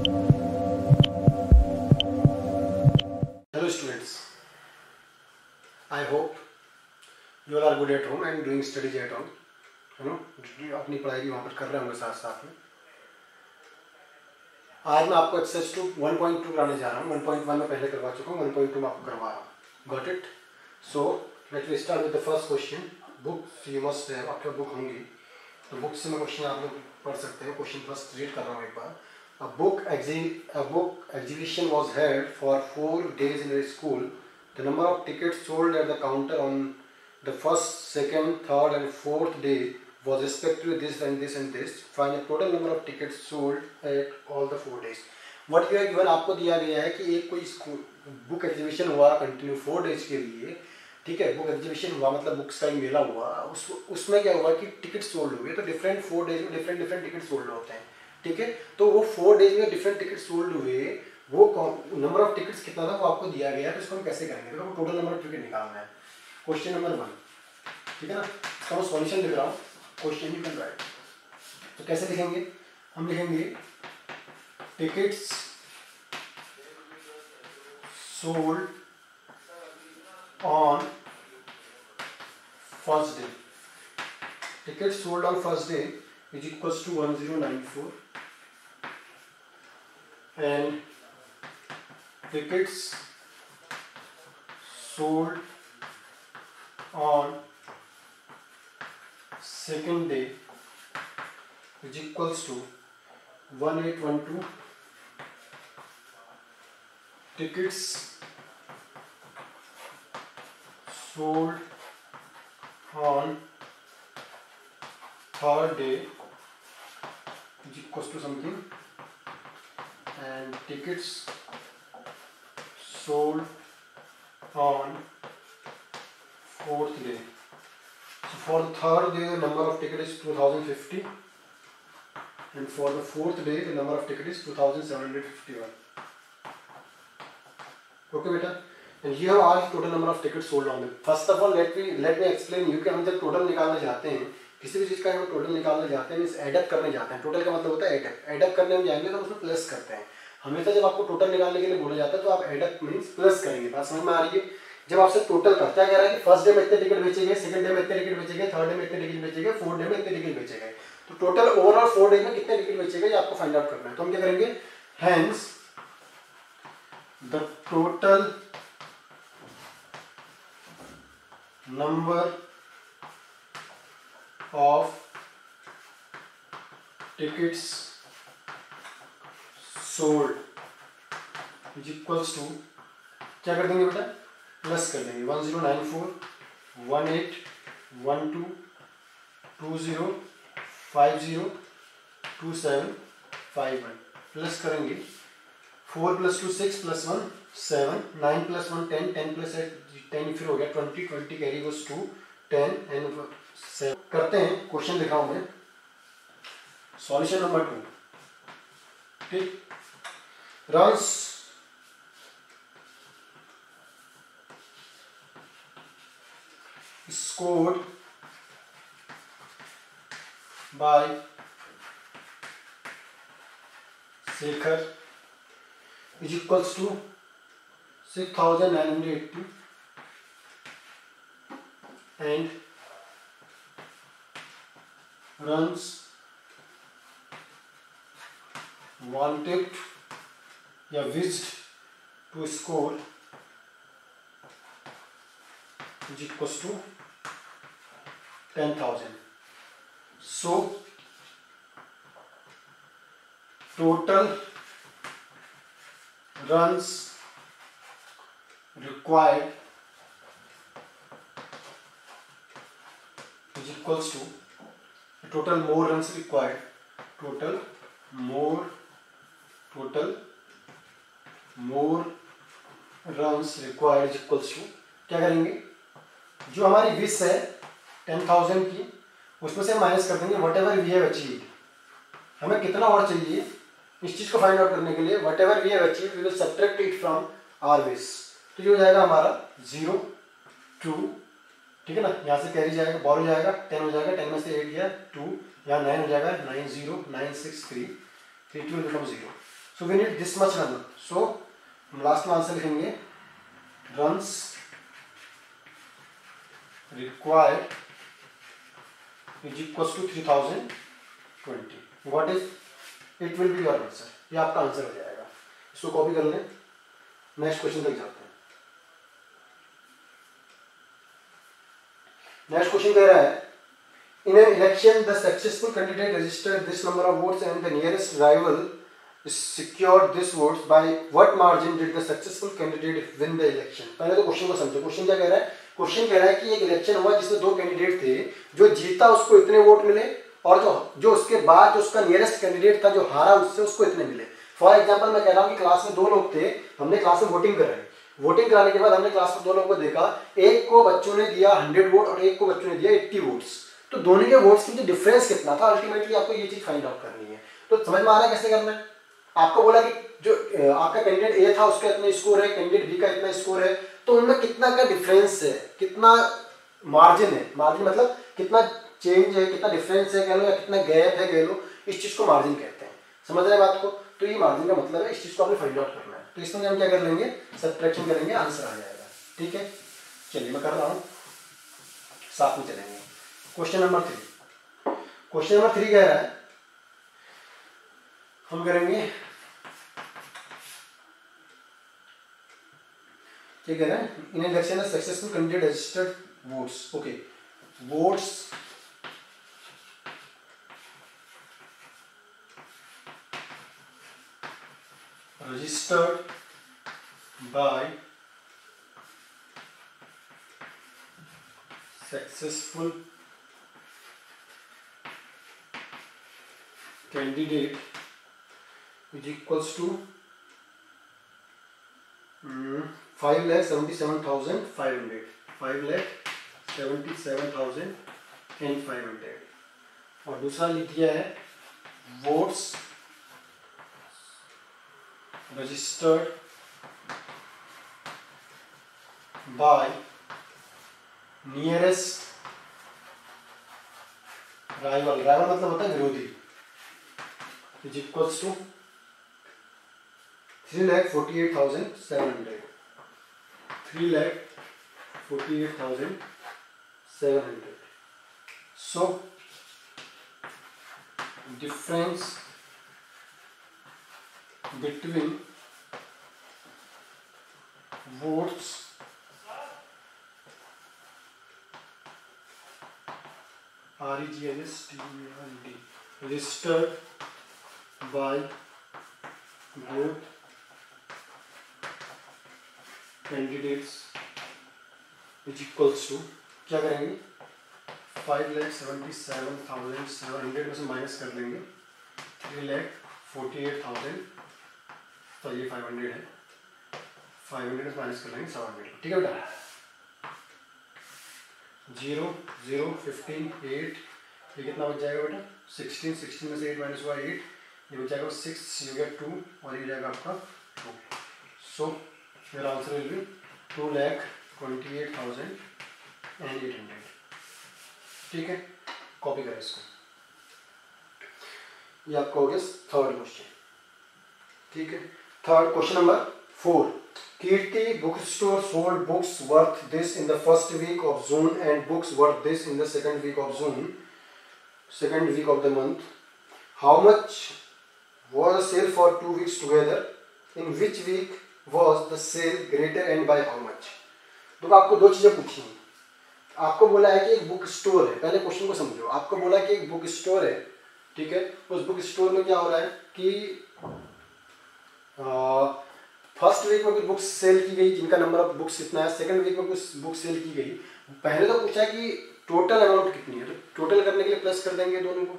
Hello students, I hope you all are good at home and doing studies at home. अपनी पढ़ाई भी वहाँ पर कर रहे होंगे साथ साथ में। आज मैं आपको एक्सरसाइज 1.2 कराने जा रहा हूँ। 1.1 में पहले करवा चुका हूँ, 1.2 में आपको करवा रहा हूँ। Got it? So let me start with the first question. Book you must have, आपके बुक होंगी तो बुक से मैं क्वेश्चन आप लोग पढ़ सकते हैं। क्वेश्चन फर्स्ट रीड कर रहा हूँ एक बार। A book exhibition was held for 4 days in a school. The number of tickets sold at the counter on the first, second, third and fourth day was respectively this and this and this. Find the total number of tickets sold at all the 4 days. What you are given, आपको दिया गया है कि एक कोई school book exhibition हुआ continue 4 days के लिए। ठीक है, बुक एग्जीबिशन हुआ मतलब बुक्स का मेला हुआ। उसमें क्या हुआ कि टिकट सोल्ड हुए। तो डिफरेंट 4 डेज में डिफरेंट टिकट सोल्ड होते हैं। ठीक है, तो वो 4 डेज में डिफरेंट टिकट सोल्ड हुए। वो नंबर ऑफ टिकट्स कितना था वो आपको दिया गया है। तो इसको हम कैसे करेंगे? तो टोटल नंबर ऑफ टिकट निकालना है। क्वेश्चन नंबर 1, ठीक है ना। इसका मैं सॉल्यूशन लिख रहा हूँ, क्वेश्चन यू कैन राइट। तो कैसे लिखेंगे? हम लिखेंगे tickets sold on first day. Ticket sold on first day is equals to 1094 and tickets sold on second day is equals to 1812. Tickets sold on third day is equals to something, and tickets sold on fourth day. So for the third day the number of ticket is 2050 and for the fourth day the number of ticket is 2751. Okay beta, and here are total number of tickets sold on it. First of all let me explain you कि हम जब total निकालना चाहते हैं किसी भी चीज़ का हम टोटल निकालने जाते हैं, एडअप करने जाते हैं। टोटल का मतलब होता है एडअप। एडअप करने में जाएंगे तो उसमें प्लस करते हैं। हमेशा जब आपको टोटल निकालने के लिए बोला जाता है तो आप एडअप मीन्स प्लस करेंगे। बात समझ में आ रही है? जब आपसे टोटल का क्या कह रहा है कि फर्स्ट डे में इतने टिकट बेचे गए, सेकंड डे में इतने टिकट बेचे गए, थर्ड डे में इतने टिकट बेचे गए, फोर्थ डे में इतने टिकट बेचे गए, तो टोटल ओवरऑल 4 डे में कितने टिकट बेचे गए आपको फाइंड आउट करना है। तो हम क्या करेंगे? Hence the total number of tickets sold is equals to, क्या कर देंगे बेटा? प्लस कर देंगे 1094 1812 20 50 2751 प्लस करेंगे 4 + 2 6 + 1 7 9 + 1 10 10 + 8 10 फिर हो गया 20 20 कैरी गोस 2 10 एंड 7 करते हैं। क्वेश्चन लिखा हूं मैं, सॉल्यूशन नंबर 2। ठीक, runs scored by Shekhar is equals to 6980 and runs wanted या wished to score is equals to 10,000. So total runs required is equals to total more runs required, total more runs required is equals to, क्या करेंगे? जो हमारी wish है 10,000 की उसमें से minus कर देंगे whatever we have achieved. हमें कितना और चाहिए इस चीज को फाइंड आउट करने के लिए? Whatever we have achieved we will subtract it from our wish. तो ये हो जाएगा हमारा 0 2, ठीक है ना। यहाँ से कैरी जाएगा, बॉरो जाएगा, 10 हो जाएगा, 10 में से 8 गया 2, यहाँ 9 हो जाएगा 9 0 9 6 3 3 2 become 0। So we need this much run, so last में आंसर लिखेंगे runs required is equals to 3020. What is it will be your answer. ये आपका आंसर हो जाएगा, इसको कॉपी कर लें, नेक्स्ट क्वेश्चन तक जाते हैं। नेक्स्ट क्वेश्चन कह रहा है in an election the successful candidate registered this number of votes and the nearest rival secured this votes. By what margin did the successful candidate win the election? पहले तो question को समझो, question क्या कह रहा है? क्वेश्चन कह रहा है कि एक इलेक्शन हुआ जिसमें दो कैंडिडेट थे, जो जीता उसको इतने वोट मिले और जो उसके बाद जो उसका नियरेस्ट कैंडिडेट था जो हारा उससे उसको इतने मिले। फॉर एग्जांपल मैं कह रहा हूँ कि क्लास में दो लोग थे, हमने क्लास में वोटिंग कर रहे हैं, वोटिंग कराने के बाद हमने क्लास में दो लोगों को देखा, एक को बच्चों ने दिया 100 वोट और एक को बच्चों ने दिया 80 वोट्स, तो दोनों के वोट्स के बीच डिफरेंस कितना था, अल्टीमेटली आपको ये चीज फाइंड आउट करनी है। तो समझ में आ रहा है कैसे करना है? आपको बोला कि जो आपका कैंडिडेट ए था उसका इतना स्कोर है, कैंडिडेट बी का इतना स्कोर है, तो उनमें कितना का डिफरेंस है, कितना मार्जिन है, मार्जिन मतलब कितना चेंज है, कितना डिफरेंस है कह लो या कितना गैप है कह लो, इस चीज को मार्जिन कहते हैं। समझ रहे हैं बात को? तो ये मार्जिन का मतलब है, इस चीज को आपने फाइंड आउट करना है। तो इसमें हम क्या कर लेंगे, सब्ट्रैक्शन करेंगे, आंसर आ जाएगा। ठीक है, चलिए मैं कर रहा हूँ, साथ में चलेंगे। क्वेश्चन नंबर 3, क्वेश्चन नंबर 3 कह रहा है, हम करेंगे क्या कह रहा है, in election a successful candidate registered votes, okay, votes registered by successful candidate is equals to 5,77,500, 5,77,500। और दूसरा लिख दिया है votes registered by nearest rival, rival मतलब होता है विरोधी, is equals to 3,48,700, 3,48,700। So difference between votes registered by both candidates is equals to, क्या करेंगे, 5,77,700 में से माइनस कर लेंगे 3,48,000, तो ये 500 है, 500 माइनस कर लेंगे 700। ठीक है बेटा, 0 0 15 8, ये कितना बच जाएगा बेटा 16, 16 में से 8 माइनस हुआ 8, ये बच जाएगा 6, यू गेट 2 और ये जाएगा आपका 2। सो मेरा आंसर विल बी 2,28,800। ठीक है, कॉपी करें इसको, ये आपका हो गया थर्ड क्वेश्चन। ठीक है, third question number 4, Kirti bookstore sold books worth this in the first week of June and books worth this in the second week of June, second week of the month. How much was the sale for 2 weeks together? In which week was the sale greater and by how much? तो आपको दो चीजें पूछी हैं। आपको बोला है कि एक बुक स्टोर है, पहले क्वेश्चन को समझो। आपको बोला कि एक बुक स्टोर है, ठीक है, उस बुक स्टोर में क्या हो रहा है कि फर्स्ट वीक में कुछ बुक्स सेल की गई जिनका नंबर ऑफ बुक्स कितना है, सेकंड वीक में कुछ बुक्स सेल की गई। पहले तो पूछा कि टोटल अमाउंट कितनी है, तो टोटल करने के लिए प्लस कर देंगे दोनों को।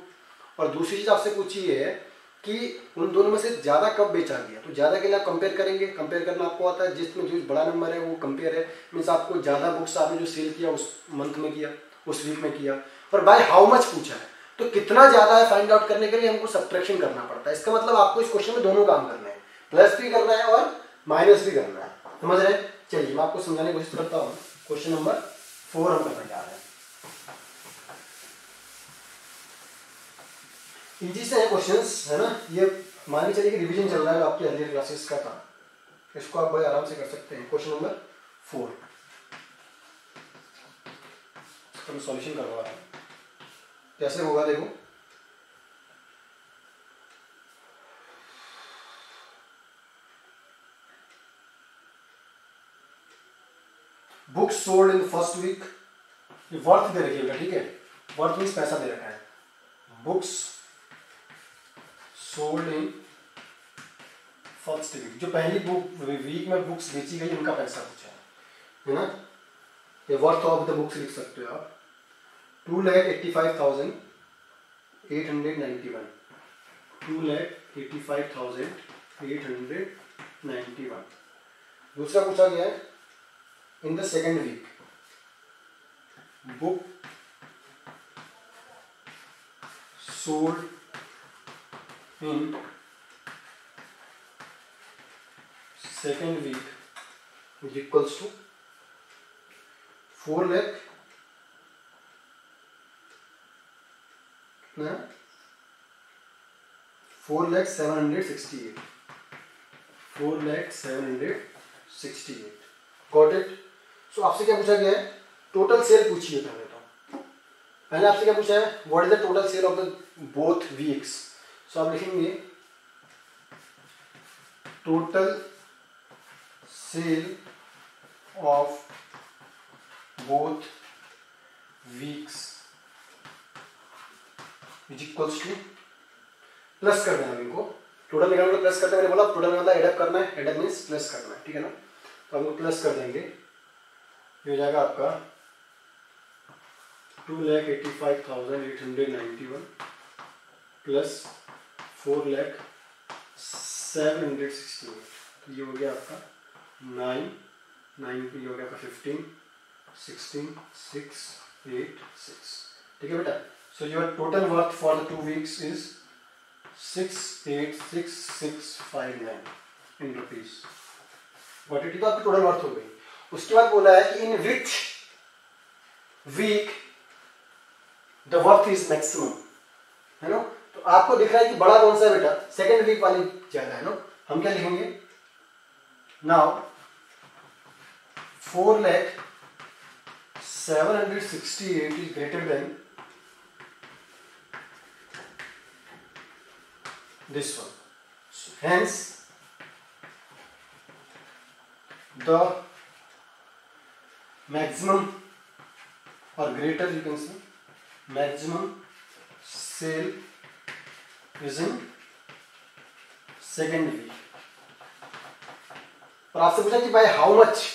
और दूसरी चीज आपसे पूछी है कि उन दोनों में से ज़्यादा कब बेचा गया, तो ज़्यादा के लिए आप कंपेयर करेंगे। कंपेयर करना आपको आता है, जिसमें जो बड़ा नंबर है वो कंपेयर है, मीन्स आपको ज़्यादा बुक्स आपने जो सेल किया उस मंथ में किया, उस वीक में किया। और बाय हाउ मच पूछा है, तो कितना ज़्यादा है फाइंड आउट करने के लिए हमको सब्ट्रैक्शन करना पड़ता है। इसका मतलब आपको इस क्वेश्चन में दोनों काम करने हैं, प्लस भी करना है और माइनस भी करना है। समझ रहे हैं? चलिए मैं आपको समझाने की कोशिश करता हूँ। क्वेश्चन नंबर 4 हम करने जा रहे हैं। इजी से है क्वेश्चंस, है ना, ये मान के चलिए कि रिवीजन चल रहा है आपकी अर्लियर क्लासेस का था, इसको आप बड़े आराम से कर सकते हैं। क्वेश्चन नंबर 4 इसका मैं सॉल्यूशन करवा रहा हूँ, कैसे होगा देखो। Books sold in first week, ये वर्थ दे रखिएगा, ठीक है, वर्थ मीन्स पैसा दे रखा है। Books sold in first week, जो पहली वीक में बुक्स बेची गई उनका पैसा पूछा है ना। ये वर्थ ऑफ द बुक्स लिख सकते हो आप, 2,85,891, 2,85,891। दूसरा पूछा गया है in the second week, book sold in second week is equals to 4 lakh 4,768, 4,768। Got it. So आपसे क्या पूछा गया है, टोटल सेल पूछिए पहले तो। पहले आपसे क्या पूछा है, what is the total sale of the both weeks. So आप लिखेंगे total sale of both weeks is equals to, plus कर देना इनको, टोटल निकालने को प्लस करते हैं, मैंने बोला टोटल मतलब एडअप करना है, एडअप मीन्स प्लस करना है, ठीक है ना। तो हम लोग प्लस कर देंगे, ये हो जाएगा आपका 2,85,891 प्लस 4,768, तो ये हो गया आपका 9 ये हो गया आपका 15 16 6 8 6, ठीक है बेटा। So your total worth for the 2 weeks is 6,86659 in rupees. What it, तो आपकी टोटल वर्थ हो गई। उसके बाद बोला है कि in which week the worth is maximum, है ना। तो आपको दिख रहा है कि बड़ा कौन सा है बेटा, सेकेंड वीक वाली ज्यादा है ना। हम क्या लिखेंगे now, 4,768 is greater than this one. So hence the maximum or greater, you can say maximum sale is in second week. और आपसे पूछा कि भाई हाउ मच,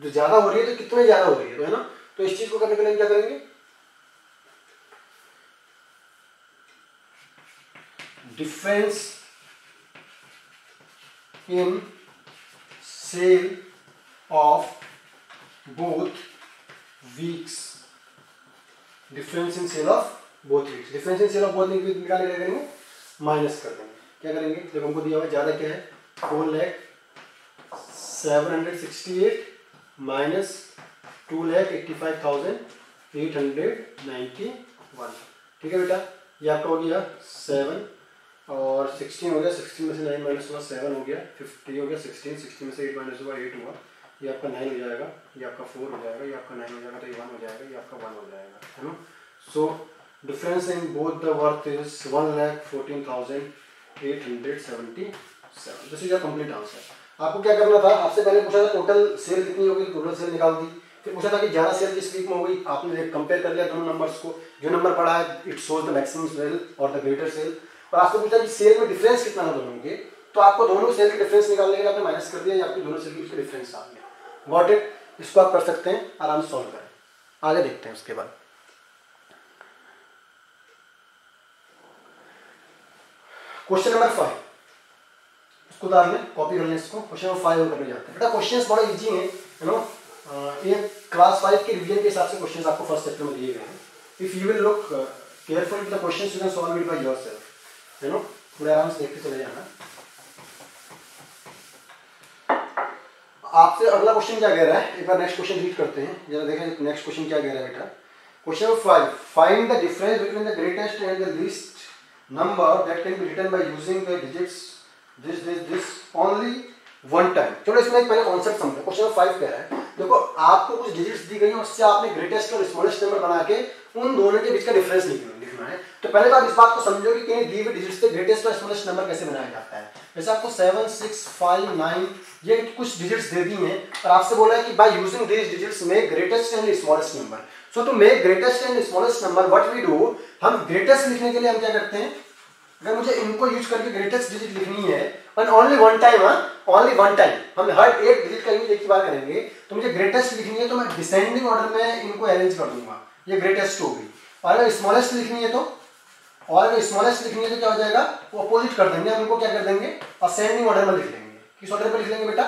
जो ज्यादा हो रही है तो कितने ज्यादा हो रही है, तो है ना। तो इस चीज को करने के लिए क्या करेंगे, difference in sale of both weeks, difference in sale of both weeks, difference in sale of both weeks निकालने के लिए करेंगे माइनस कर देंगे। क्या करेंगे, जब हमको दिया हुआ ज्यादा क्या है 4,768 माइनस 2,85,891, ठीक है बेटा। ये आपका हो गया 7 और 16 हो गया, 16 में से 9 माइनस हुआ 7 हो गया, 50 हो गया 16, 16 में से 8 माइनस हुआ 8 हुआ, ये आपका 9 हो जाएगा, ये आपका 4 हो जाएगा, ये आपका 9 हो जाएगा, तो ये 1 हो जाएगा, ये आपका 1 हो जाएगा, है ना। So difference in both the worth is 1,14,877। This is your complete answer. आपको क्या करना था, आपसे पहले पूछा था टोटल सेल कितनी होगी, टोटल सेल निकाल दी। फिर पूछा था कि ज्यादा सेल किस वीक में हो गई, आपने कंपेयर कर लिया दोनों नंबर्स को, जो नंबर पड़ा है it shows the maximum sale और द ग्रेटर सेल। और आपसे पूछा कि सेल में डिफरेंस कितना है दोनों के, तो आपको दोनों सेल के डिफरेंस निकालने के लिए आपने माइनस कर दिया, या आपके दोनों सेल के डिफरेंस आ गया। Got it. इसको आप कर सकते हैं, आराम से सॉल्व करें। आगे देखते हैं उसके बाद। क्वेश्चन नंबर 5 इसको उतार लें, कॉपी कर लें इसको। क्वेश्चन नंबर 5 करने जाते हैं। बेटा क्वेश्चंस बड़ा इजी हैं, यू नो। ये क्लास 5 के रिवीजन के हिसाब से क्वेश्चंस आपको फर्स्ट चैप्टर में दिए गए हैं। If you will look careful to the questions, you can solve it by yourself, you know. थोड़ा आराम से देखते चले जाना। आपसे अगला क्वेश्चन क्या कह रहा है, एक बार नेक्स्ट क्वेश्चन रीड करते हैं, जरा देखें नेक्स्ट क्वेश्चन क्या कह रहा है बेटा। Question number 5, find the difference between the greatest and the least number that can be written by using the digits this only one time. चलो इसमें एक पहले कॉन्सेप्ट समझो। क्वेश्चन नंबर 5 कह रहा है, देखो आपको कुछ डिजिट्स दी गई हैं, उससे आपने ग्रेटेस्ट और स्मॉलेस्ट नंबर बना के उन दोनों के बीच का डिफरेंस लिखना है। तो पहले तो आप इस बात को समझो कि किन्हीं दी हुई डिजिट्स से ग्रेटेस्ट और स्मॉलेस्ट नंबर कैसे बनाया जाता है। जैसे आपको 7, 6, 5, 9 ये कुछ डिजिट्स दे दी हैं और आपसे बोला है कि by using these digits make greatest and smallest number. So to make greatest and smallest number what we do, हम ग्रेटेस्ट लिखने के लिए हम क्या करते हैं, अगर मुझे इनको यूज करके ग्रेटेस्ट डिजिट लिखनी है और only one time, only one time हम हर एक डिजिट का यूज एक ही बार करेंगे, तो मुझे ग्रेटेस्ट लिखनी है तो मैं डिसेंडिंग ऑर्डर में इनको अरेंज कर दूंगा, ये ग्रेटेस्ट होगी। और अगर स्मॉलेस्ट लिखनी है तो, और अगर स्मॉलेस्ट लिखनी है तो क्या हो जाएगा, वो अपोजिट कर देंगे, हम इनको क्या कर देंगे, असेंडिंग ऑर्डर में लिख लेंगे। किस ऑर्डर पर लिख लेंगे बेटा,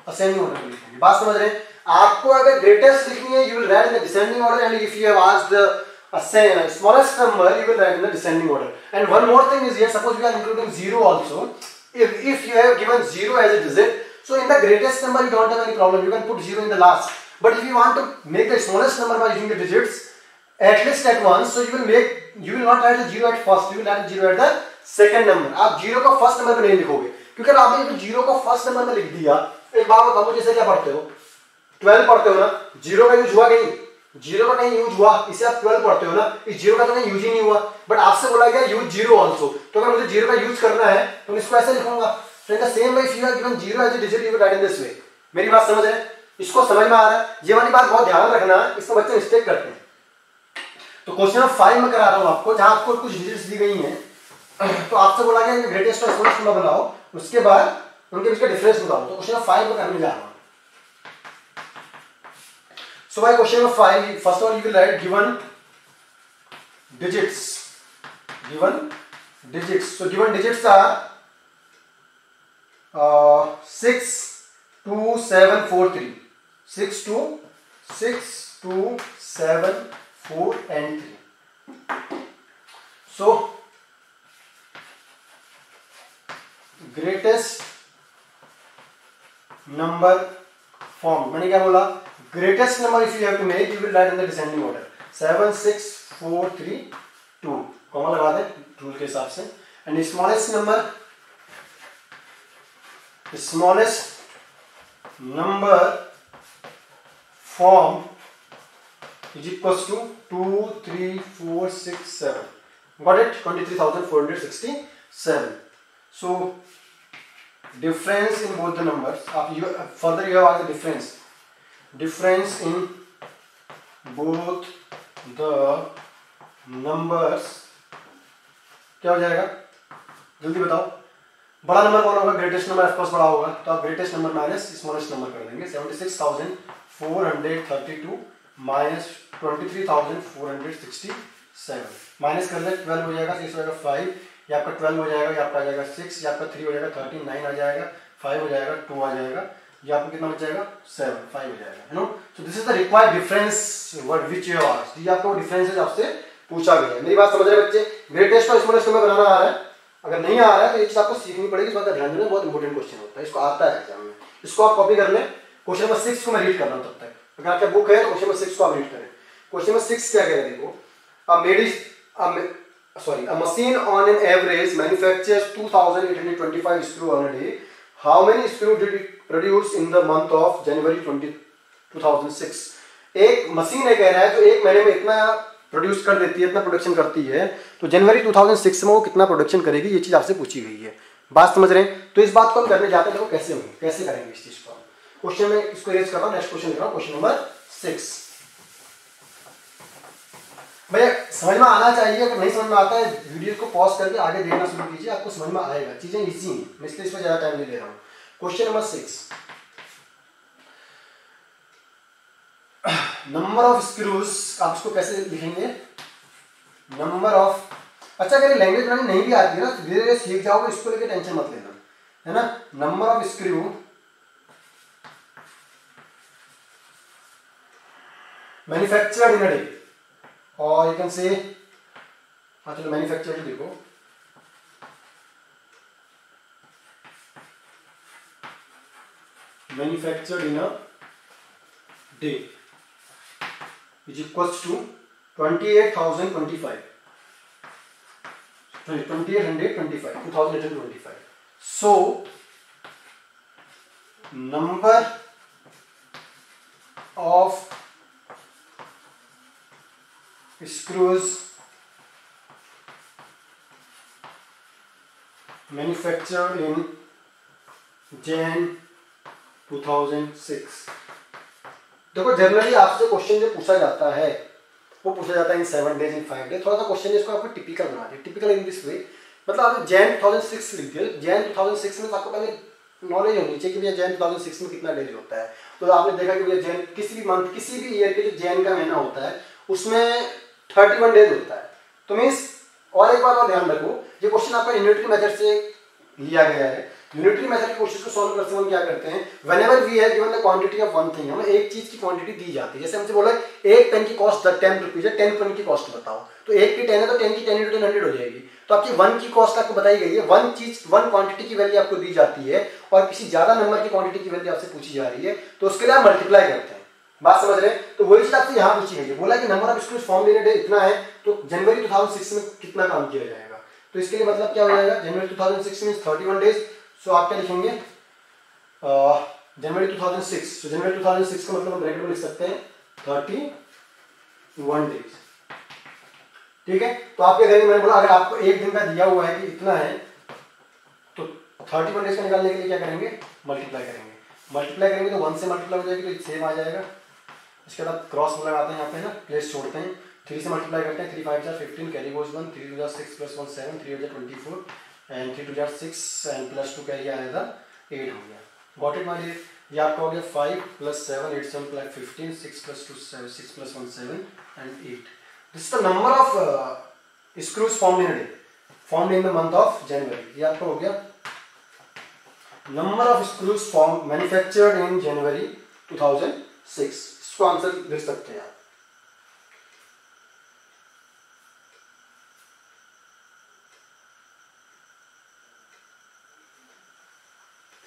असेंडिंग ऑर्डर में लिख लेंगे। बात समझ रहे हैं? आपको अगर ग्रेटेस्ट लिखनी है you will write in the descending order and if you have asked the smallest number you will write in the descending order. And one more thing is here, suppose we are including 0 also. If you have given 0 as a digit, so in the greatest number you don't have any problem, you can put 0 in the last. But if you want to make the smallest number by using the digits at least at once, so you will not write the 0 at first, you will write the 0 at the second number. आप 0 को first number में नहीं लिखोगे, क्योंकि अगर आपने 0 को first number में लिख दिया, एक बात बताओ, जैसे क्या पढ़ते हो, 12 पढ़ते हो ना, 0 का यूज हुआ कहीं, 0 का कहीं यूज हुआ, इसे आप 12 पढ़ते हो ना, इस 0 का तो कहीं यूज ही नहीं हुआ, बट आपसे बोला गया यूज 0 आल्सो। तो अगर मुझे 0 का यूज करना है तो मैं इसको ऐसे लिखूंगा। So in the same way if you are given 0 as a digit you will write in this way. मेरी बात समझ रहे हैं? इसको समझ में आ रहा है? ये वाली बात बहुत ध्यान रखना, इसमें बच्चे मिस्टेक करते हैं। तो क्वेश्चन नंबर 5 में करा रहा हूं आपको, जहां आपको कुछ डिजिट्स दी गई हैं, तो आपसे बोला गया ग्रेटेस्ट और स्मॉलेस्ट नंबर बनाओ, उसके बाद उनके बीच का डिफरेंस बताओ। तो क्वेश्चन नंबर 5 में करने जा रहा हूं। So by question number 5, first of all you will write given digits. So given digits are 6, 2, 7, 4, 3. 6, 2, 7, 4 and 3. So greatest number form, मैंने क्या बोला, greatest number if you have to make you will write in the descending order 7, 6, 4, 3, 2, comma लगा दें rule के हिसाब से। And smallest number form is equals to 2, 3, 4, 6, 7. Got it? 23,467. So difference in both the numbers. Further you have asked the difference in both the numbers क्या हो जाएगा, जल्दी बताओ। बड़ा नंबर कौन होगा, ग्रेटेस्ट नंबर ऑफ कोर्स बड़ा होगा, तो आप greatest number minus smallest number कर देंगे। 76,432 माइनस 23,467 माइनस कर ले, 12 हो जाएगा, 6 हो जाएगा 5, ये आपका 12 हो जाएगा, ये आपका आ जाएगा 6, ये आपका 3 हो जाएगा 13, 9 आ जाएगा, 5 हो जाएगा, 2 आ जाएगा, ये आपको कितना बच जाएगा 7, 5 हो जाएगा, है ना। So this is the required difference what which you have asked. ये आपको डिफरेंस आपसे पूछा गया है। मेरी बात समझ रहे बच्चे? ग्रेटेस्ट और स्मॉलेस्ट नंबर बनाना आ रहा है, अगर नहीं आ रहा है तो ये चीज आपको सीखनी पड़ेगी, इस बात का ध्यान देना, बहुत इंपॉर्टेंट क्वेश्चन होता है, इसको आता है एग्जाम में। इसको आप कॉपी कर लें। क्वेश्चन नंबर 6 को मैं रीड कर रहा हूं तब तक, अगर आपका बुक है तो क्वेश्चन नंबर 6 को आप रीड करें। क्वेश्चन नंबर 6 क्या कह रहे हैं, देखो, a machine on an average manufactures 2,825 screw on a day. How many screw did it produce in the month of January 2006? एक मशीन है कह रहा है जो एक महीने में इतना प्रोड्यूस कर देती है, इतना प्रोडक्शन करती है, तो जनवरी 2006 में वो कितना प्रोडक्शन करेगी, ये चीज आपसे पूछी गई है। बात समझ रहे हैं? तो इस बात को हम करने जाते हैं, देखो कैसे होंगे, कैसे करेंगे इस चीज को। क्वेश्चन में इसको रेज कर रहा हूं, नेक्स्ट क्वेश्चन लिख रहा हूं, क्वेश्चन नंबर 6। भैया समझ में आना चाहिए, अगर नहीं समझ में आता है वीडियो को पॉज करके आगे देखना शुरू कीजिए, आपको समझ में आएगा, चीजें इजी हैं, मैं इसलिए इसमें ज्यादा टाइम नहीं ले रहा हूँ। Question number 6, number of screws, आप इसको कैसे लिखेंगे, नंबर ऑफ, अच्छा अगर लैंग्वेज बनानी नहीं भी आती है ना, धीरे धीरे सीख जाओगे, इसको लेके टेंशन मत लेना, है ना। Number of screw manufactured in a day, और यू कैन से, हाँ चलो मैन्युफैक्चर्ड देखो, manufactured in a day is equals to 28,025. sorry 2825 2825. So number of screws manufactured in Jan 2006. देखो जनरली आपसे क्वेश्चन जो पूछा जाता है वो पूछा जाता है इन 7 days इन 5 days। थोड़ा सा क्वेश्चन इसको आपको टिपिकल बना दिया, टिपिकल इन दिस वे, मतलब आपने जैन 2006 लिख दिया। जैन 2006 में तो आपको पहले नॉलेज होनी चाहिए कि भैया जैन 2006 में कितना डेज होता है। तो आपने देखा कि भैया जैन किसी भी मंथ किसी भी ईयर के जो जैन का महीना होता है उसमें 31 डेज होता है। तो मीन्स और एक बात और ध्यान रखो, ये क्वेश्चन आपका यूनिटरी मेथड से लिया गया है। यूनिटरी मेथड के क्वेश्चन को सॉल्व करते हुए क्या करते हैं, whenever we have given the quantity of one thing, हमें एक चीज की क्वांटिटी दी जाती है। जैसे हमसे बोला एक पेन की कॉस्ट 10 रुपीज है, 10 पेन की कॉस्ट बताओ, तो एक की 10 है तो 10 की 10 × 10 100 हो जाएगी। तो आपकी वन की कॉस्ट आपको बताई गई है, वन चीज वन क्वांटिटी की वैल्यू आपको दी जाती है और किसी ज्यादा नंबर की क्वांटिटी की वैल्यू आपसे पूछी जा रही है, तो उसके लिए आप मल्टीप्लाई करते हैं। बात समझ रहे हैं? तो वही चीज आपसे यहाँ पूछी गई है, बोला कि number of screws form in a day इतना है, तो जनवरी 2006 में कितना काम किया जाएगा। तो इसके लिए मतलब क्या हो जाएगा, जनवरी 2006 मींस 31 डेज। सो आप क्या लिखेंगे, जनवरी 2006। तो जनवरी 2006 का मतलब हम ब्रैकेट में लिख सकते हैं 31 डेज। ठीक है, तो आप क्या करेंगे, मैंने बोला अगर आपको एक दिन का दिया हुआ है कि इतना है, तो 31 डेज का निकालने के लिए क्या करेंगे, मल्टीप्लाई करेंगे। मल्टीप्लाई करेंगे तो 1 से मल्टीप्लाई हो जाएगी तो सेम आ जाएगा। इसके बाद क्रॉस लगाते हैं यहाँ पे ना, प्लेस छोड़ते हैं, 3 से मल्टीप्लाई करते हैं, 3 5 जा 15, कैरी गोज 1, 3 2 जा 6 + 1 7, 3 8 जा 24 एंड 3 2 जा 6 एंड +2 कैरी आएगा 8 हो गया। Got it my dear? ये आपका हो गया 5 + 7 8 7 + 15, 6 + 2 7, 6 + 1 7 and 8। This is the number of screws formed in a day, formed in the month of January. ये आपका हो गया number of screws form manufactured in January 2006। इसको आंसर लिख सकते हैं आप।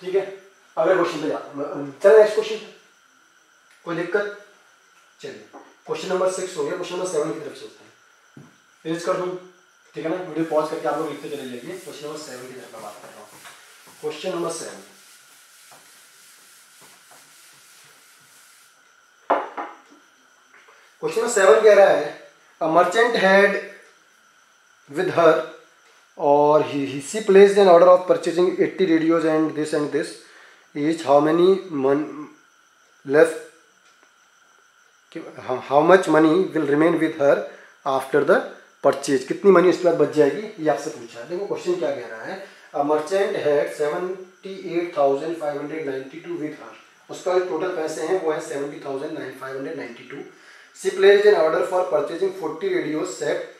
ठीक है, अगले क्वेश्चन पे जाते हैं। चलिए नेक्स्ट क्वेश्चन, कोई दिक्कत? चलिए क्वेश्चन नंबर 6 हो गया, क्वेश्चन नंबर 7 की तरफ चलते हैं। फिनिश कर दूं, ठीक है ना, वीडियो पॉज करके आप लोग लिखते चले जाइए। क्वेश्चन नंबर 7 की तरफ मैं बात कर रहा हूँ। क्वेश्चन नंबर 7, क्वेश्चन नंबर 7 कह रहा है a merchant had with her और she placed an order of purchasing 80 radios and this each how many left, how much money will remain with her after the purchase, कितनी money उसके बाद बच जाएगी, ये आपसे पूछा है। देखो क्वेश्चन क्या कह रहा है, a merchant had 78,592 with her, उसका टोटल पैसे हैं वो है 70,592। She placed an order for purchasing 40 radio set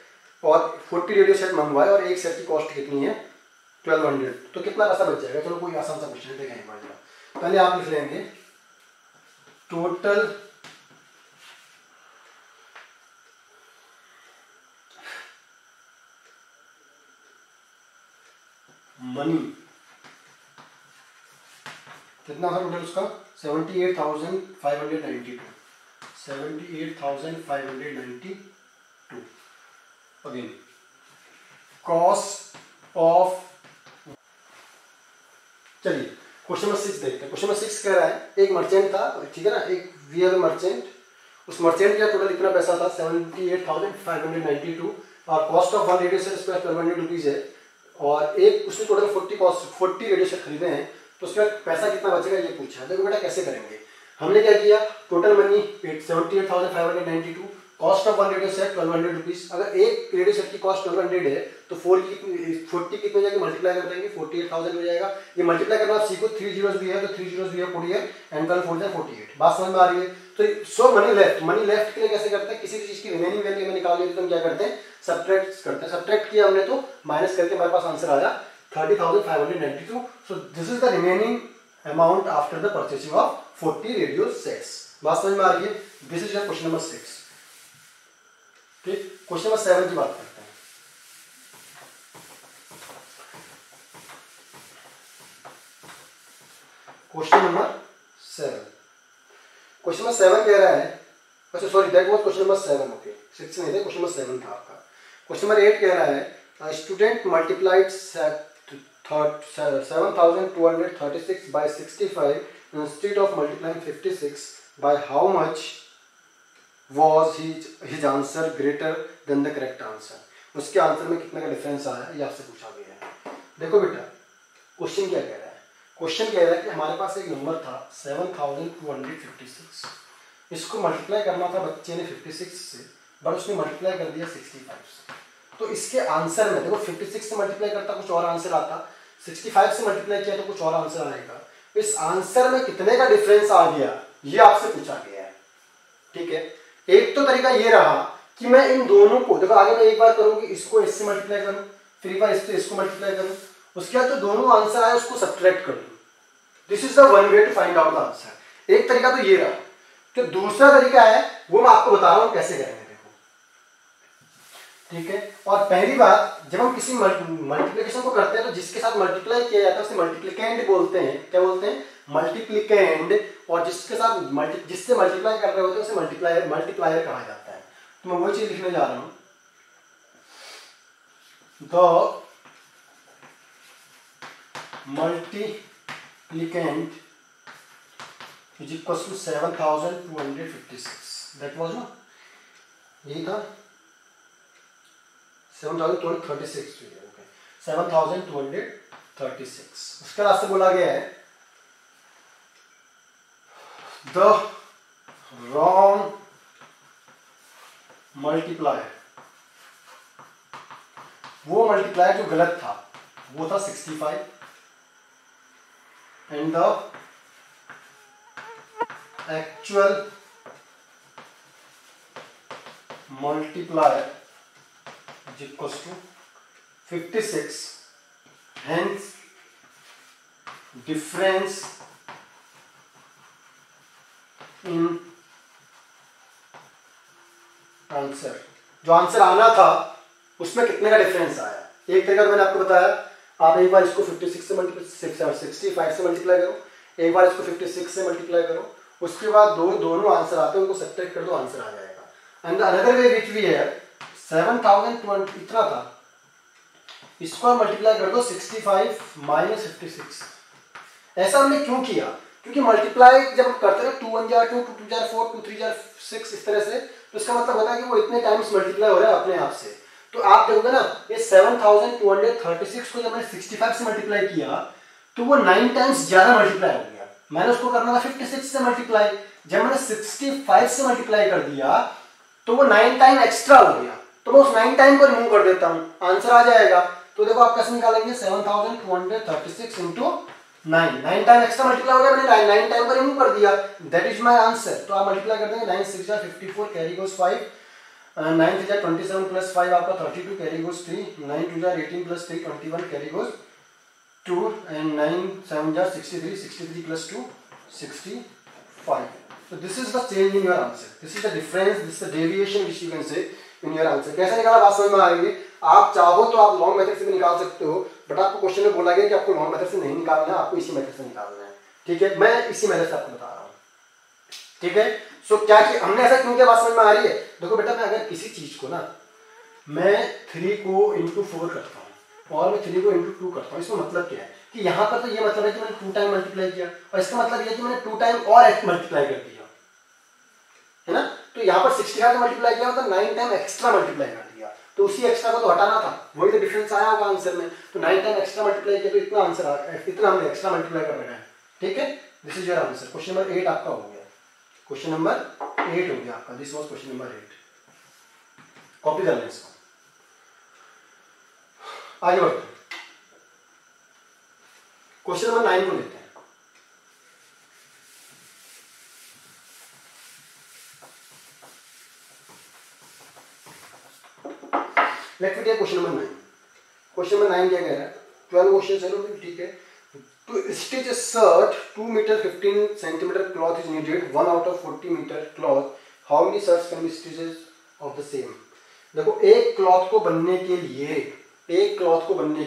और 40 रेडियो सेट मंगवाए और एक सेट की कॉस्ट कितनी है 1200, तो कितना पैसा बच जाएगा। चलो कोई आसान सा क्वेश्चन देखें एक बार। पहले आप लिख लेंगे टोटल मनी, कितना था टोटल उसका 78,592, 78,592। अगेन कॉस्ट ऑफ, चलिए क्वेश्चन नंबर 6 देखते हैं। क्वेश्चन नंबर 6 कह रहा है एक मर्चेंट था, ठीक है ना, एक वी हैव अ मर्चेंट, उस मर्चेंट का टोटल इतना पैसा था 78,592 और कॉस्ट ऑफ 1 रेडियो सेट उसका 1200 रुपीज है और एक उसने टोटल 40 रेडियो सेट खरीदे हैं, तो उसका पैसा कितना बचेगा ये पूछा है। देखो बेटा कैसे करेंगे, हमने क्या किया, total money 78,592, cost of 1 radio set 1200 rupees. अगर एक रेडियो सेट की कॉस्ट 1200 है तो 40 कितने जाके मल्टीप्लाई कर देंगे 48,000 हो जाएगा। ये मल्टीप्लाई करना आप सीखो, 3 जीरोस भी है तो 3 जीरोस भी है 48 एंड 12 4 48। बात समझ में आ रही है? तो सो मनी लेफ्ट, मनी लेफ्ट के लिए कैसे करते हैं, किसी भी चीज की रिमेनिंग वैल्यू में निकाल लेते तो हम क्या करते हैं, सब्ट्रैक्ट करते हैं। सब्ट्रैक्ट किया हमने तो माइनस करके हमारे पास आंसर आया 30,592। So this is the remaining amount after the purchasing of 40 radio sets. बात समझ में आ रही है? This is your question number 6। ठीक, क्वेश्चन नंबर 7 की बात करते हैं। क्वेश्चन नंबर 7, क्वेश्चन नंबर 7 कह रहा है, अच्छा sorry that was question number 7, okay 6 नहीं थे, क्वेश्चन नंबर 7 था आपका। क्वेश्चन नंबर 8 कह रहा है student multiplied 7236 by 65 instead of multiplying 56 by how much was his answer greater than the correct answer। उसके आंसर में कितने का डिफरेंस आया ये आपसे पूछा गया है। देखो बेटा क्वेश्चन क्या कह रहा है, क्वेश्चन कह रहा है कि हमारे पास एक नंबर था 7256, इसको मल्टीप्लाई करना था बच्चे ने 56 से, बट उसने मल्टीप्लाई कर दिया 65 से। तो इसके आंसर में देखो 56 से मल्टीप्लाई करता कुछ और आंसर आता, 65 से मल्टीप्लाई किया तो कुछ और आंसर आएगा। इस आंसर में कितने का डिफरेंस आ गया ये आपसे पूछा गया है। ठीक है, एक तो तरीका ये रहा कि मैं इन दोनों को देखो आगे मैं एक बार करूंगी इसको इससे मल्टीप्लाई करूं, फिर एक बार इससे इसको मल्टीप्लाई करूं, उसके बाद तो दोनों आंसर आए उसको सब्ट्रैक्ट कर दूं। This is the one way to find out the answer. एक तरीका तो ये रहा, तो दूसरा तरीका है वो मैं आपको बता रहा हूं कैसे करेंगे। देखो ठीक है, और पहली बात जब हम किसी मल्टीप्लिकेशन को करते हैं तो जिसके साथ मल्टीप्लाई किया जाता है उसे मल्टीप्लिकेंड बोलते हैं। क्या बोलते हैं? मल्टीप्लिकेंड। और जिसके साथ जिससे मल्टीप्लाई कर रहे होते हैं उसे मल्टीप्लायर कहा जाता है। तो मैं वही चीज लिखने जा रहा हूं, the multiplicand is equals to 7256। That was ना, यही था 7236। ओके 7236। उसके बाद से बोला गया है द रॉन्ग मल्टीप्लायर, वो मल्टीप्लायर जो गलत था वो था 65 and the actual multiplier is equals to 56, hence difference in answer, जो आंसर आना था उसमें कितने का डिफरेंस आया। एक तरीका तो मैंने आपको बताया, आप एक बार इसको 56 से मल्टीप्लाई 65 से मल्टीप्लाई करो, एक बार इसको 56 से मल्टीप्लाई करो, उसके बाद दोनों आंसर आते हैं उनको सब्ट्रैक्ट कर दो, आंसर आ जाएगा। And another way which we है 7020 इतना था, इसको मल्टीप्लाई कर दो 65 माइनस 56। ऐसा हमने क्यों किया? क्योंकि मल्टीप्लाई जब हम करते हैं 2 1 जार 2 2 2 जार 4 2 3 जार 6 इस तरह से, तो इसका मतलब होता है कि वो इतने टाइम्स मल्टीप्लाई हो रहा है अपने आप से। तो आप देखोगे ना ये 7236 को जब मैंने 65 से मल्टीप्लाई किया तो वो 9 टाइम्स ज्यादा मल्टीप्लाई हो गया। मैंने उसको करना था 56 से मल्टीप्लाई, जब मैंने 65 से मल्टीप्लाई कर दिया तो वो 9 टाइम एक्स्ट्रा हो गया। तो मैं उस 9 टाइम को रिमूव कर देता हूं, आंसर आ जाएगा। तो देखो आप कैसे निकालेंगे 7236 इंटू 9 टाइम एक्स्ट्रा मल्टीप्लाई हो गया, मैंने 9 टाइम को रिमूव कर दिया, दैट इज माय आंसर। तो आप मल्टीप्लाई कर देंगे 9 6 जार 54 कैरी गोस 5, 9 3 जार 27 प्लस 5 आपका 32 carry goes 3, 9 2 jar 18 plus 3 21 carry goes 2 and 9 7 jar 63 plus 2 65। So this is the change in your answer. This is the difference. This is the deviation which you can say in your answer. कैसे निकाला बात समझ में आ रही है? आप चाहो तो आप लॉन्ग मेथड से भी निकाल सकते हो, बट आपको क्वेश्चन में बोला गया कि आपको लॉन्ग मेथड से नहीं निकालना है, आपको इसी मेथड से निकालना है। ठीक है, मैं इसी मेथड से आपको बता रहा हूँ। ठीक है, सो क्या कि हमने ऐसा क्यों किया, बात समझ में आ रही है? देखो बेटा, मैं अगर किसी चीज को ना मैं 3 को इंटू 4 करता हूँ और मैं 3 को इंटू 2 करता हूँ, इसका मतलब क्या है कि यहाँ पर तो ये मतलब है कि मैंने 2 टाइम मल्टीप्लाई किया, और इसका मतलब ये है कि मैंने 2 टाइम और मल्टीप्लाई कर दिया, है ना। तो यहाँ पर 65 का मल्टीप्लाई किया मतलब 9 टाइम एक्स्ट्रा मल्टीप्लाई कर दिया, तो उसी एक्स्ट्रा को तो हटाना था, वही तो डिफरेंस आया होगा आंसर में। तो 9 टाइम एक्स्ट्रा मल्टीप्लाई किया तो इतना आंसर आ गया, इतना हमने एक्स्ट्रा मल्टीप्लाई कर रखा है। ठीक है, this is your answer. Question number 8 आपका हो गया, क्वेश्चन नंबर 8 हो गया आपका। This was question number 8। Copy कर लें इसको, आगे बढ़ते हैं। क्वेश्चन नंबर 9 को लेते हैं। Let me take question number 9। Question number 9 क्या कह रहा है? 12 क्वेश्चन है, ठीक है। To stitch a shirt 2 meter 15 centimeter cloth is needed, 1 out of 40 meter cloth. How many shirts can be stitches of the same? देखो एक क्लॉथ को बनने के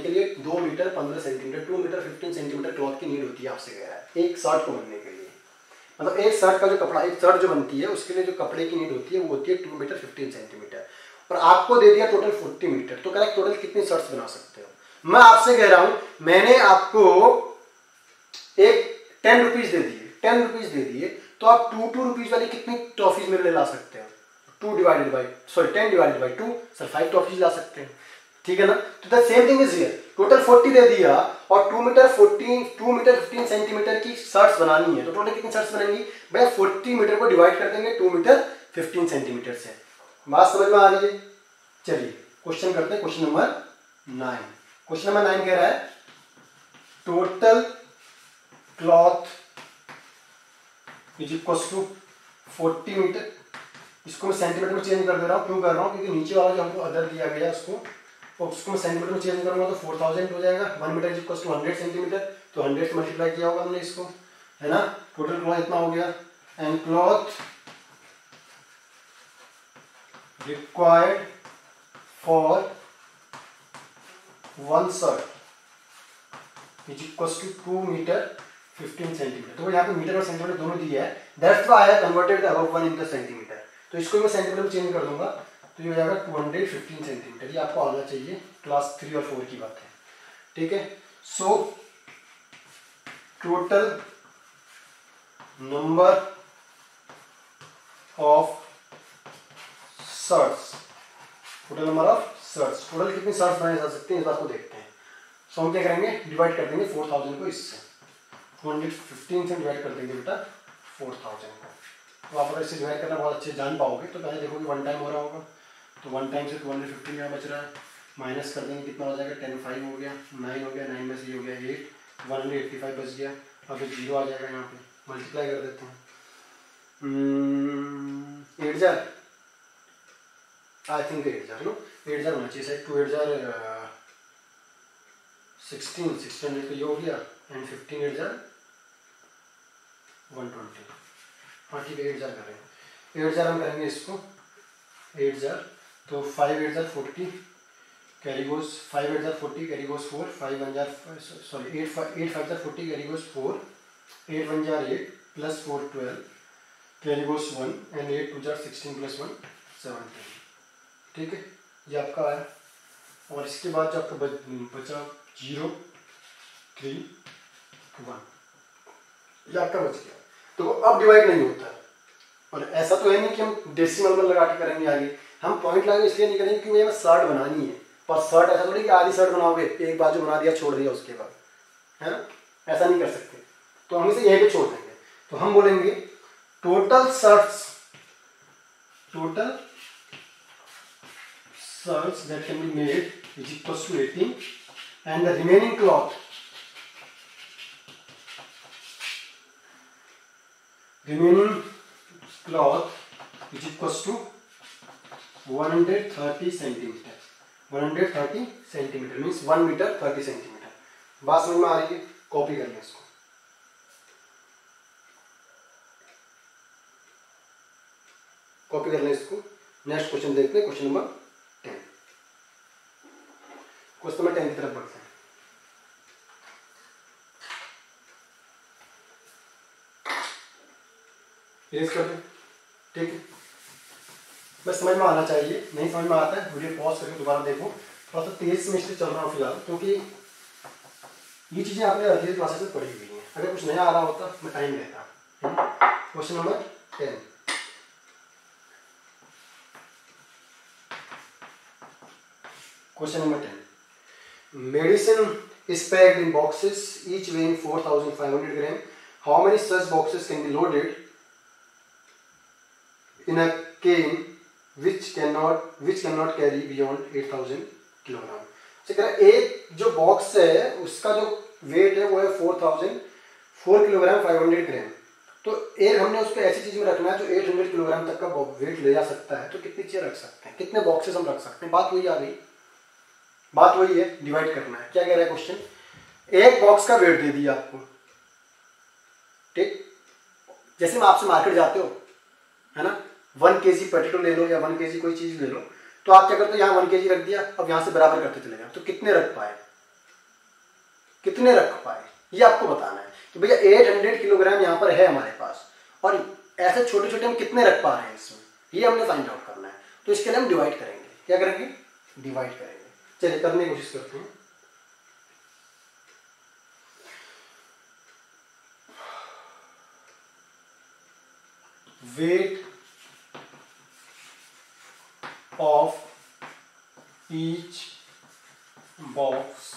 लिए 2 metre 15 centimetre 2 metre 15 centimetre cloth की नीड होती है, आपसे कह रहा है एक शर्ट को बनने के लिए। मतलब एक शर्ट का जो कपड़ा, एक शर्ट जो बनती है उसके लिए जो कपड़े की नीड होती है वो होती है 2 मीटर 15 सेंटीमीटर। और आपको दे दिया टोटल 40 मीटर, तो करेक्ट टोटल कितनी शर्ट्स बना सकते हो? मैं आपसे कह रहा हूं, मैंने आपको एक 10 रुपीज दे दिए, 10 रुपीज दे दिए, तो आप 2 रुपीज वाली कितनी टॉफीज मेरे लिए ला सकते हो? 10 डिवाइडेड बाई 2, सर 5 टॉफीज ला सकते हैं, ठीक है ना? तो the same thing is here, total 40 दे दिया और 2 मीटर 15 सेंटीमीटर की शर्ट्स बनानी है, तो टोटल कितनी शर्ट्स बनेंगी भैया? 40 मीटर को डिवाइड कर देंगे 2 मीटर 15 सेंटीमीटर से। बात समझ में आ रही है? चलिए क्वेश्चन करते हैं, क्वेश्चन नंबर 9। क्वेश्चन नंबर 9 कह रहा है total cloth is equal to 40 metre. इसको मैं सेंटीमीटर में चेंज कर दे रहा हूँ, क्यों कर रहा हूँ? क्योंकि नीचे वाला जो हमको अदर दिया गया उसको मैं सेंटीमीटर में चेंज करूंगा तो 4000 हो जाएगा। 1 metre is equal to 100 centimetre, तो 100 से मल्टीप्लाई किया होगा हमने इसको, है ना? टोटल क्लॉथ इतना हो गया। And cloth required for 1 shirt is equal to 2 metre 15 centimetre. तो यहाँ पे मीटर और सेंटीमीटर दोनों दिया है, that's why I have converted the above 1 into centimetre. तो इसको मैं सेंटीमीटर में चेंज कर दूंगा तो ये हो जाएगा 215 सेंटीमीटर। ये आपको आना चाहिए, क्लास 3 और 4 की बात है, ठीक है? So total number of shirts, total कितनी शर्ट्स बनाई जा सकती हैं इस बात को देखते हैं। सो हम क्या करेंगे, डिवाइड कर देंगे 4000 को इससे, 215 से डिवाइड कर देंगे बेटा 4000 को। तो आप अगर इसे डिवाइड करना बहुत अच्छे जान पाओगे तो पहले देखोगे 1 टाइम हो रहा होगा, तो 1 टाइम से 215 यहाँ बच रहा है, माइनस कर देंगे कितना हो जाएगा, 10 5 हो गया, 9 हो गया, 9 में से ये हो गया 8, 185 बच गया। अब 0 आ जाएगा यहाँ पे, मल्टीप्लाई कर देते हैं। 8000 आई थिंक 8000 नो 8000 होना चाहिए शायद, 2 8000 1600 तो ये हो गया, एंड 15 8000 120। हाँ ठीक है, 8000 कर रहे हैं, 8000 हम करेंगे इसको 8000, तो 5 8000 40 carry goes, 5 8000 40 carry goes 4, 5 1000 sorry 8 5000 40 carry goes 4, 8 1000 8 plus 4 12 carry goes 1, and 8 2000 16 plus 1 17, ठीक है? ये आपका आया। और इसके बाद जो आपका बचा 0 3 1, ये आपका बच गया। तो अब डिवाइड नहीं होता है, और ऐसा तो है नहीं कि हम डेसिमल में लगा के करेंगे आगे, हम पॉइंट लगा इसलिए नहीं करेंगे क्योंकि हमें शर्ट बनानी है। पर शर्ट ऐसा थोड़ी कि आधी शर्ट बनाओगे, एक बाजू बना दिया छोड़ दिया उसके बाद, है ना? ऐसा नहीं कर सकते, तो हम इसे यहीं पे छोड़ देंगे। तो हम बोलेंगे total shirts that can be made is equals to 18, and the remaining cloth is equals to 130 centimetre. 130 centimetre means 1 metre 30 centimetre. बात समझ में आ रही है? कॉपी कर लें इसको। कॉपी कर लें इसको। नेक्स्ट क्वेश्चन देखते हैं, क्वेश्चन नंबर 10। क्वेश्चन नंबर 10 की तरफ बढ़ते हैं। इरेज कर दें, ठीक है? बस समझ में आना चाहिए, नहीं समझ में आता है वीडियो पॉज करके दोबारा देखो। थोड़ा सा तेज में इसलिए चल रहा हूँ फिलहाल, क्योंकि ये चीज़ें आपने अर्ली क्लासेस में पढ़ी हुई हैं। अगर कुछ नया आ रहा होता मैं टाइम लेता। Question number 10। Question number 10, medicine is packed in boxes each weighing 4500 gram. How many such boxes can be loaded in a cane which cannot carry beyond 8000 kilogram? एक जो बॉक्स है उसका जो वेट है वो है 4 किलोग्राम 500 ग्राम। तो एक हमने उसको ऐसी चीज में रखना है जो 800 किलोग्राम तक का वेट ले जा सकता है। तो कितनी चीजें रख सकते हैं, कितने बॉक्सेस हम रख सकते हैं? बात वही आ गई, बात वही है, डिवाइड करना है। क्या कह रहा है क्वेश्चन? एक बॉक्स का वेट दे दिया आपको, ठीक? जैसे मैं आपसे मार्केट जाते हो, है ना, 1 kg पोटैटो ले लो या 1 kg कोई चीज ले लो, तो आप क्या करते हो, यहाँ 1 kg रख दिया, अब यहाँ से बराबर करते चले जाओ। तो कितने रख पाए, ये आपको बताना है कि भैया 800 किलोग्राम यहाँ पर है हमारे पास, और ऐसे छोटे छोटे हम कितने रख पा रहे हैं इसमें, ये हमने फाइंड आउट करना है। तो इसके लिए हम डिवाइड करेंगे। क्या करेंगे, डिवाइड करेंगे। चलिए करने की कोशिश करते हैं। Weight of each box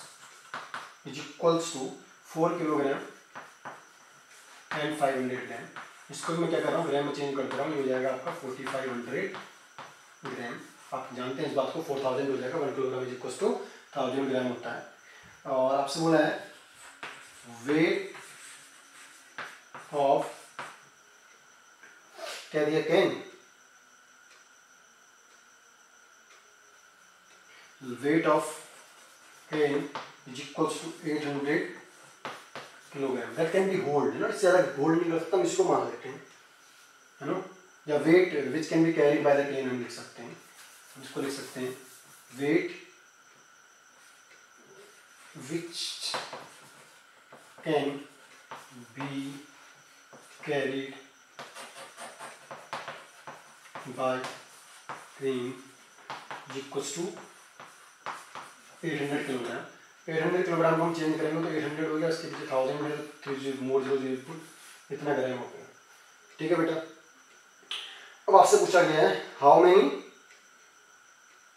is equals to 4 kilogram and 500 gram. इसको मैं क्या कर रहा हूँ, ग्राम में चेंज कर दे रहा हूँ, ये हो जाएगा आपका 4500 ग्राम। आप जानते हैं इस बात को, 4000 हो जाएगा, 1 किलोग्राम इज इक्वल्स टू 1000 ग्राम होता है। और आपसे बोला है वेट ऑफ, क्या दिया, can, weight of can is equals to 800 kilogram. That can be hold, ना, इससे ज़्यादा होल्ड नहीं कर सकता, हम इसको मान लेते हैं, है ना। या weight which can be carried by the can हम लिख सकते हैं, हम इसको लिख सकते हैं weight which can be carried by crane is equals to 800 kilogram. 800 kilogram को हम चेंज करेंगे तो 800 हो गया, इसके पीछे 1000 है, 3 मोर 0 इतना ग्राम हो गया। ठीक है बेटा। अब आपसे पूछा गया है how many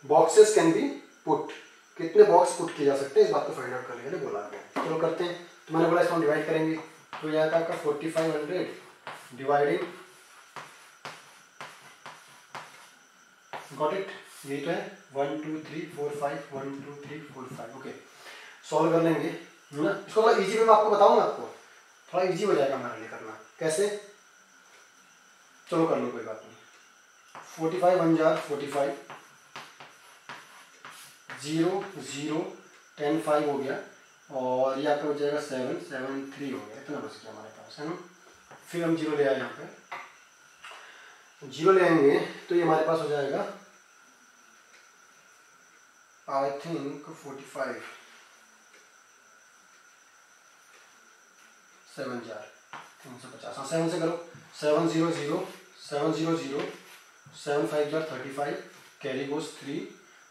boxes can be put, कितने बॉक्स पुट किए जा सकते हैं, इस बात को फाइंड आउट करने के लिए बोला गया। चलो करते हैं। तो मैंने बोला इसको हम डिवाइड करेंगे, तो यह था आपका 4500 डिवाइडिंग, गॉट इट, यही तो है 1 2 3 4 5 1 2 3 4 5। ओके, सॉल्व कर लेंगे ना। इसको थोड़ा इजी में आपको बताऊंगा, आपको थोड़ा इजी हो जाएगा हमारे लिए करना। कैसे, चलो कर लो, कोई बात नहीं। 45 1 जार 45, 0 0 10 5 हो गया, और ये आपका हो जाएगा 7 7 3 हो गया, इतना बच गया हमारे पास, है ना। फिर हम 0 ले आए, यहाँ पे 0 ले आएंगे तो ये हमारे पास हो जाएगा आई थिंक 45 7 जार 350, हाँ 7 से करो, 7 0 0 7 0 0 7 5 जार 35, कैरी गोस 3,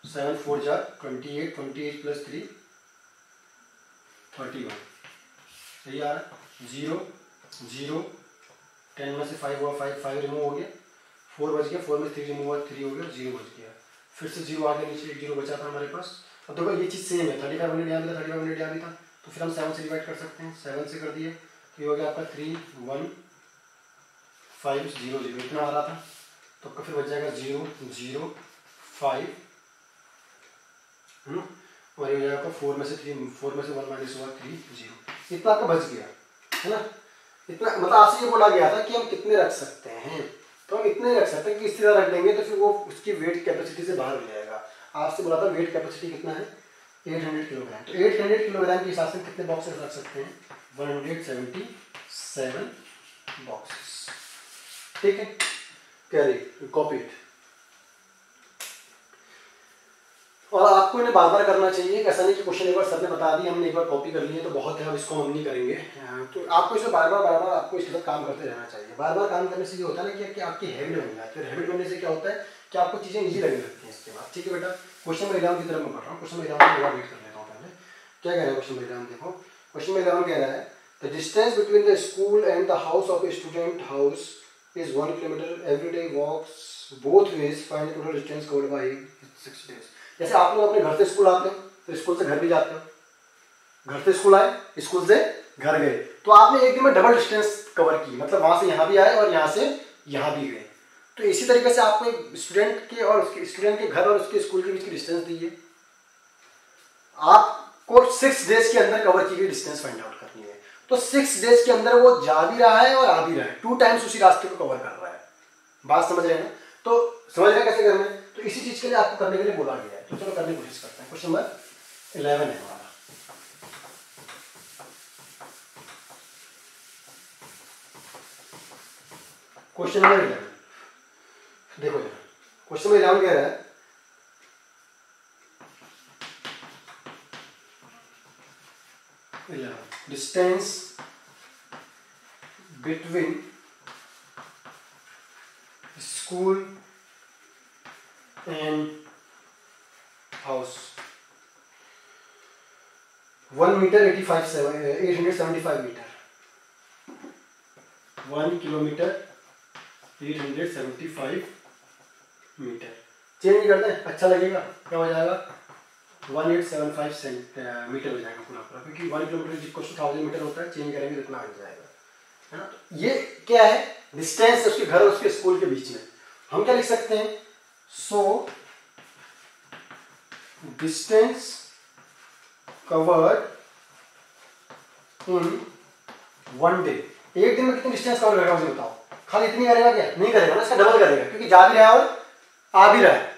7 4 जार 28, 28 प्लस 3 31, सही आ रहा है। 0 0 10 में से 5 हुआ, 5 5 रिमूव हो गया, 4 बच गया, 4 में 3 रिमूव हुआ, 3 हो गया, 0 बच गया, फिर से 0 आगे नीचे 1 0 बचा था हमारे पास। अब देखो ये चीज़ सेम है, 3500 यहाँ भी था, 3500 यहाँ भी था, तो फिर हम 7 से डिवाइड कर सकते हैं, 7 से कर दिए तो ये हो गया आपका 3 1 5 0 0, इतना आ रहा था, तो आपका फिर बच जाएगा 0 0 5, और ये हो जाएगा 4 में से 1 माइनस हुआ 3 0, इतना आपका बच गया, है ना। इतना मतलब आपसे ये बोला गया था कि हम कितने रख सकते हैं, तो हम इतने रख सकते हैं कि इस तरह रख देंगे तो फिर वो उसकी वेट कैपेसिटी से बाहर हो जाएगा। आपसे बोला था वेट कैपेसिटी कितना है, 800 किलोग्राम, तो 800 किलोग्राम के हिसाब से कितने बॉक्सेस रख सकते हैं, 177 बॉक्सेस। ठीक है, कैरी कॉपी इट। और आपको इन्हें बार बार करना चाहिए, ऐसा नहीं कि क्वेश्चन एक बार सर ने बता दी, हमने एक बार कॉपी कर लिए तो बहुत है, अब इसको हम नहीं करेंगे। तो आपको इसे बार बार आपको इसके साथ काम करते रहना चाहिए। बार बार काम करने से ये होता है ना कि आपकी हैबिट बन जाती है, हैबिट बनने से क्या होता है कि आपको चीज़ें ईजी लगने लगती हैं इसके बाद। ठीक है बेटा, क्वेश्चन नंबर 11 की तरफ मैं पढ़ रहा हूँ। क्वेश्चन नंबर 11 को वेट कर लेता हूँ पहले, क्या कह रहा है क्वेश्चन नंबर 11, देखो क्वेश्चन नंबर 11 कह रहा है the distance between the school and the house of a student house is 1 kilometre, everyday walks both ways, find the total distance covered by 6 days. जैसे आप लोग अपने घर से स्कूल आते हो तो स्कूल से घर भी जाते हो, घर से स्कूल आए, स्कूल से घर गए, तो आपने एक दिन में डबल डिस्टेंस कवर की, मतलब वहां से यहाँ भी आए और यहाँ से यहाँ भी गए। तो इसी तरीके से आपको एक स्टूडेंट के और उसके स्टूडेंट के घर और उसके स्कूल के बीच की डिस्टेंस दी है, आपको 6 डेज के अंदर कवर की गई डिस्टेंस फाइंड आउट करनी है। तो 6 डेज के अंदर वो जा भी रहा है और आ भी रहा है, 2 टाइम्स उसी रास्ते को कवर कर रहा है। बात समझ रहे हैं ना, तो समझ रहे हैं कैसे करना है, तो इसी चीज के लिए आपको करने के लिए बोला गया है। तो चलो करने की कोशिश करते हैं। क्वेश्चन नंबर 11 है हमारा, क्वेश्चन नंबर 11 देखो जरा, क्वेश्चन नंबर 11 कह रहा है distance between school and house 1 metre 875 metre, 1 kilometre 875 metre. Change करते हैं, अच्छा लगेगा, क्या हो जाएगा 1875 मीटर हो जाएगा पूरा पूरा, क्योंकि 1 किलोमीटर इक्वल टू 1000 मीटर होता है, चेंज करेंगे तो इतना आ जाएगा, है ना। तो ये क्या है, डिस्टेंस उसके घर और उसके स्कूल के बीच में। हम क्या लिख सकते हैं, so distance covered in 1 day. एक दिन में कितनी डिस्टेंस कवर करेगा मुझे बताओ, खाली इतनी करेगा क्या, नहीं करेगा ना, इसका डबल करेगा, क्योंकि जा भी रहा है और आ भी रहा है,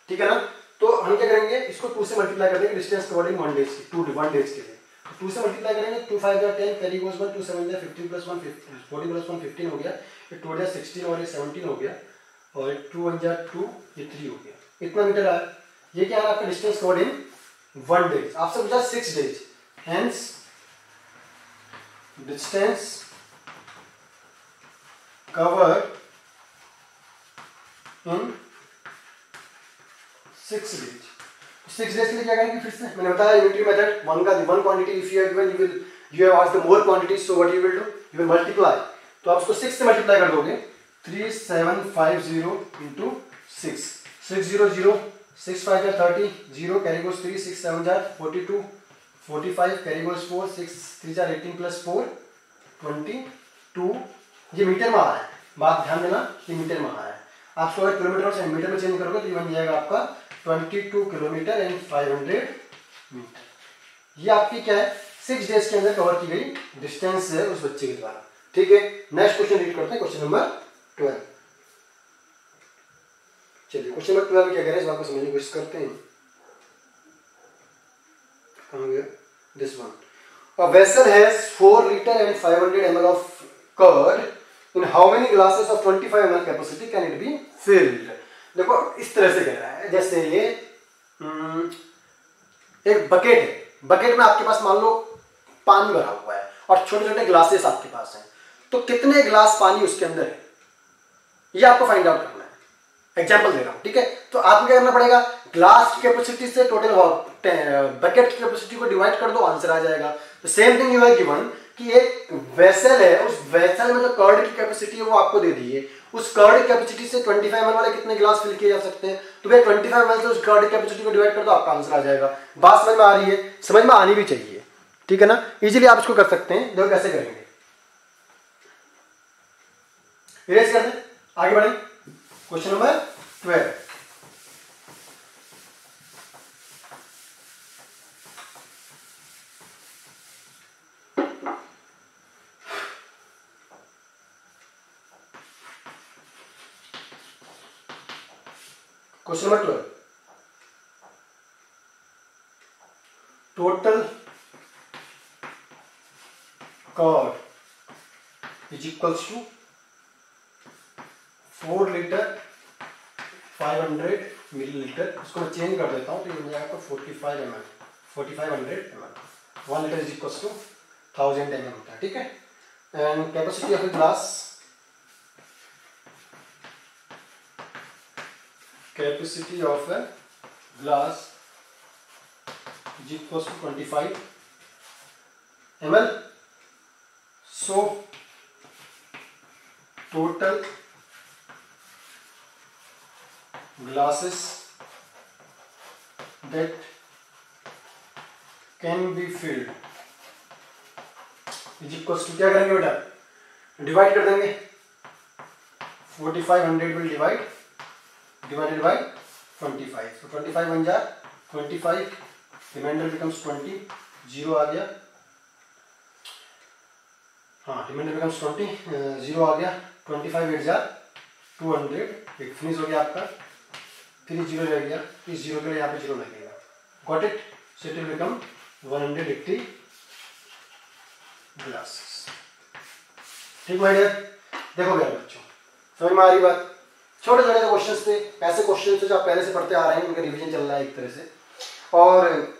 ठीक है ना। तो हम क्या करेंगे, इसको 2 से मल्टीप्लाई कर देंगे, डिस्टेंस कवर्ड इन 1 डेज की, 1 डेज के लिए 2 से मल्टीप्लाई करेंगे, 2 5 10, कैरी गोज 1, 2 7 15 प्लस 1 14 प्लस 1 15 हो गया, ये 2 16 और ये 17 हो गया, और 2 1 2, ये 3 हो गया, इतना मीटर आया। ये क्या है आपका डिस्टेंस कवर्ड इन 1 डेज। आपसे पूछा 6 days, hence distance covered in 6 days. 6 days के लिए क्या करेंगे, फिर से मैंने बताया unitary method, one quantity if you have given, you have asked the more quantities, so what you will do, you will multiply। तो आप उसको 6 से मल्टीप्लाई कर दोगे, 3750 into 6, 600, 6 5 30, 0 carry goes 3, 6 7 42, 45 carry goes 4, 6 3 18 plus 4 22। ये मीटर में आ रहा है, बात ध्यान देना, ये मीटर में आ रहा है। आप इसको अगर किलोमीटर और सेंटीमीटर में चेंज करोगे तो ये बन जाएगा आपका 22 किलोमीटर एंड 500 मीटर। ये आपकी क्या है, 6 डेज के अंदर कवर की गई डिस्टेंस है उस बच्चे के द्वारा, ठीक है। नेक्स्ट क्वेश्चन रीड करते हैं, क्वेश्चन नंबर 12। चलिए क्वेश्चन नंबर 12 क्या कह रहे हैं, इस बात को समझने की कोशिश करते हैं। कहां गया, this one. A vessel has 4 liter and 500 ml of curd. In how many glasses of 25 ml capacity can it be filled? देखो इस तरह से कह रहा है, जैसे ये एक बकेट है, बकेट में आपके पास मान लो पानी भरा हुआ है और छोटे छोटे ग्लासेस आपके पास हैं, तो कितने ग्लास पानी उसके अंदर है ये आपको फाइंड आउट करना है। एग्जांपल दे रहा हूं, ठीक है। तो आपको क्या करना पड़ेगा, ग्लास की कैपेसिटी से टोटल बकेट की कैपेसिटी को डिवाइड कर दो, आंसर आ जाएगा। तो सेम थिंग यू है गिवन कि एक वेसल है, उस वेसल में जो कर्ड की कैपेसिटी है वो आपको दे दी है, उस कर्ड की कैपेसिटी से 25 ml वाले कितने ग्लास फिल किए जा सकते हैं, तो भैया 25 ml से उस कर्ड की कैपेसिटी को डिवाइड कर दो, आपका आंसर आ जाएगा। बात समझ में आ रही है, समझ में आनी भी चाहिए, ठीक है ना। इजीली आप इसको कर सकते हैं, देखो कैसे करेंगे, इरेज कर दें, आगे बढ़े। Question number 12। Question number 12, total curd is equals to 4 litre 500 millilitre. इसको मैं चेंज कर देता हूं, तो ये बन जाएगा 45 ml, 4500 ml। 1 litre is equals to 1000 ml होता है, ठीक है। And capacity of a glass, capacity of a glass is equals to 25 ml. So total glasses that can be filled is equals to, क्या करेंगे बेटा, डिवाइड कर देंगे, 4500 will divide divided by 25, so 25 बन जा 25, रिमाइंडर बिकम्स 20, 0 आ गया, हाँ reminder becomes 20, 0 आ गया, 25 8 जा 200, एक फिनिश हो गया आपका, फिर 0 रह गया, इस 0 के लिए यहाँ पे 0 लगेगा, got it. So it will become 180 glasses, ठीक है। देखो मेरे बच्चों, समझ में आ रही बात, छोटे छोटे जो क्वेश्चंस थे, ऐसे क्वेश्चन थे जो आप पहले से पढ़ते आ रहे हैं, उनका रिवीजन चल रहा है एक तरह से, और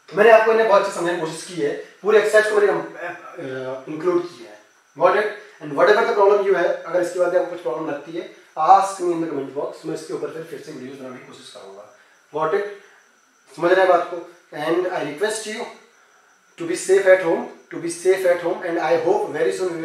मैंने आपको इन्हें बहुत अच्छे समझाने की कोशिश की है, पूरे एक्सरसाइज को मैंने इंक्लूड किया है, got it. And whatever the problem you है, अगर इसके बाद आपको कुछ प्रॉब्लम लगती है, ask me in the comment box, मैं इसके ऊपर फिर से वीडियोस बनाने की कोशिश करूंगा, गॉट इट। समझ रहे हैं बात को? And I request you to be safe at home, and I hope very soon